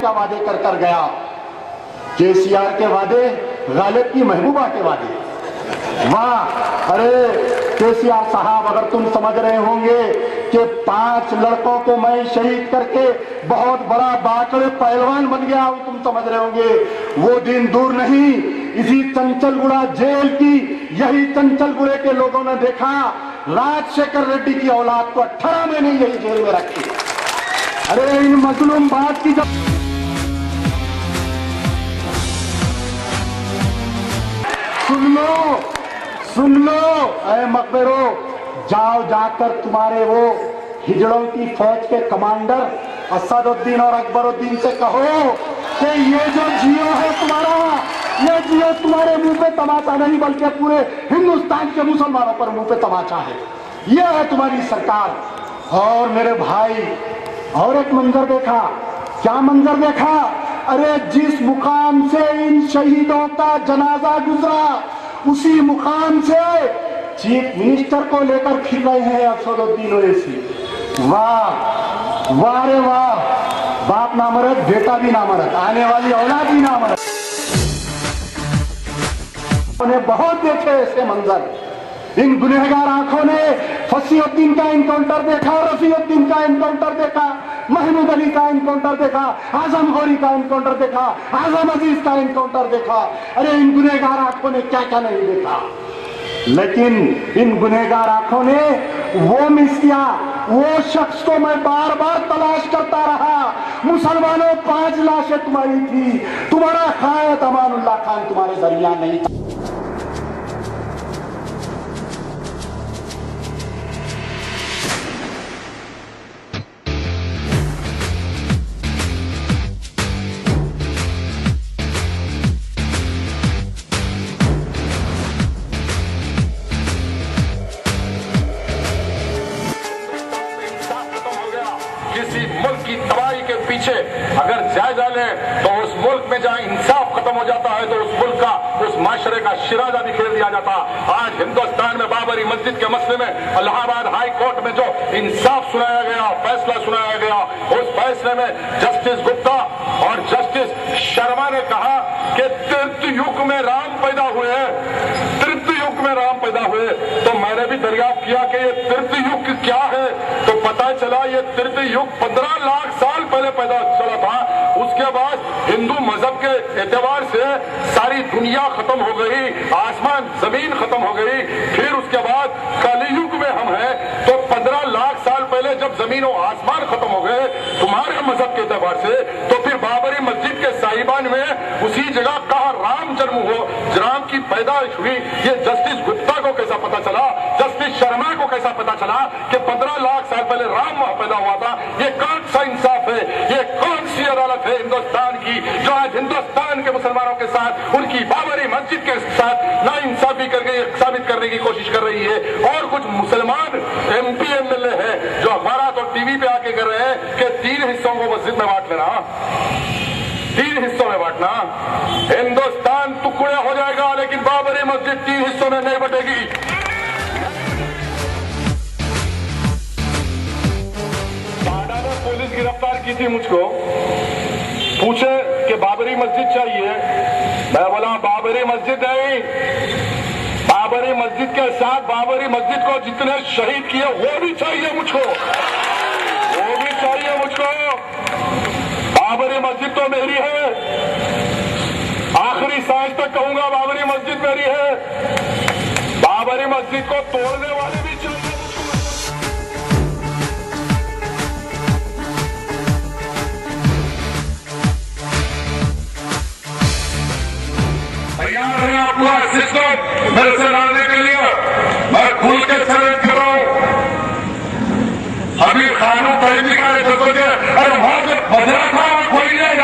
का वादे कर गया। केसीआर के वादे, गालिब की महबूबा के वादे। वाह! अरे केसीआर साहब, अगर तुम समझ रहे होंगे कि 5 लड़कों को मैं शहीद करके बहुत बड़ा बाकड़े पहलवान बन गया हूं, तुम समझ रहे होंगे, वो दिन दूर नहीं। इसी चंचलगुड़ा जेल की, यही चंचलगुड़े के लोगों ने देखा राजशेखर रेड्डी की औलाद को 18 महीने यही जेल में रखी। अरे इन मजलूम बात की जब सुन लो अरे मकबरो, जाओ जाकर तुम्हारे वो हिजड़ों की फौज के कमांडर असदुद्दीन और अकबरुद्दीन से कहो कि ये जो जियो है तुम्हारा, ये जियो तुम्हारे मुंह पे तमाचा नहीं बल्कि पूरे हिंदुस्तान के मुसलमानों पर मुंह पे तमाचा है। ये है तुम्हारी सरकार। और मेरे भाई, और एक मंजर देखा। क्या मंजर देखा? अरे जिस मुकाम से इन शहीदों का जनाजा गुजरा, उसी मुकाम से चीफ मिनिस्टर को लेकर फिर रहे हैं असदुद्दीन ओवैसी। वाह वाह रे वाह! बाप नामर्द, बेटा भी नामर्द, आने वाली औलाद भी नामर्द। उन्हें बहुत देखे ऐसे मंजर। इन गुनहगार आंखों ने फसीउद्दीन का एनकाउंटर देखा, रफीउद्दीन का एनकाउंटर देखा, महमूद अली का एनकाउंटर देखा, आजम गौरी का एनकाउंटर देखा, आजम अजीज का एनकाउंटर देखा। अरे इन गुनहगार आंखों ने क्या क्या नहीं देखा। लेकिन इन गुनहगार आंखों ने वो मिस किया, वो शख्स को मैं बार बार तलाश करता रहा। मुसलमानों, 5 लाशें तुम्हारी थी, तुम्हारा कायद अमानुल्लाह खान तुम्हारे दरमियान नहीं था। किसी मुल्क की तबाही के पीछे अगर जायजा लें तो उस मुल्क में जहां इंसाफ खत्म हो जाता है तो उस मुल्क का, उस माशरे का शिराजा भी खेल दिया जाता। आज हिंदुस्तान में बाबरी मस्जिद के मसले में इलाहाबाद हाई कोर्ट में जो इंसाफ सुनाया गया, फैसला सुनाया गया, उस फैसले में जस्टिस गुप्ता और जस्टिस शर्मा ने कहा कि तृतीय युग में राम पैदा हुए, तृतीय युग में राम पैदा हुए। तो मैंने भी दरियाफ्त किया कि ये तृतीय युग क्या है, तो पता चला ये तृतीय युग 15 लाख साल पहले पैदा चला था। उसके बाद हिंदू मजहब के एतबार से सारी दुनिया खत्म हो गई, आसमान जमीन खत्म हो गई। फिर उसके बाद कलयुग में हम हैं, तो 15 लाख साल पहले जब जमीन और आसमान खत्म हो गए तुम्हारे मजहब के एतबार से, तो फिर बाबरी मस्जिद के साहिबान में उसी जगह कहा राम जन्म हो, राम की पैदाइश हुई। ये जस्टिस गुप्ता को कैसा पता चला, जस्टिस शर्मा को कैसा पता चला कि 15 लाख साल पहले राम वहां पैदा हुआ था? ये कौन सा इंसाफ है, ये कौन सी अदालत है हिंदुस्तान की जो आज हिंदुस्तान के मुसलमानों के साथ, उनकी बाबरी मस्जिद के साथ नाइंसाफी करके साबित करने की कोशिश कर रही है? और कुछ मुसलमान MP MLA है जो अखबारात और टीवी पे आके कर रहे हैं कि 3 हिस्सों को मस्जिद में बांट लेना, 3 हिस्सों में बांटना। हिंदुस्तान टुकड़े हो जाएगा लेकिन बाबरी मस्जिद 3 हिस्सों में नहीं बटेगी। टाटा ने पुलिस गिरफ्तार की थी मुझको, पूछे कि बाबरी मस्जिद चाहिए, मैं बोला बाबरी मस्जिद नहीं, बाबरी मस्जिद के साथ बाबरी मस्जिद को जितने शहीद किए वो भी चाहिए मुझको, वो भी चाहिए मुझको। बाबरी मस्जिद तो मेरी है, आखिरी सांस तक कहूंगा बाबरी मस्जिद मेरी है। बाबरी मस्जिद को तोड़ने वाले भी चाहिए। तैयार है आपका सिस्टम मेरे से लड़ने के लिए, मैं खुल के चैलेंज कर रहा हूं। अभी कानून तहरीक का सोचे, अरे वहां से बदला था कोई नहीं,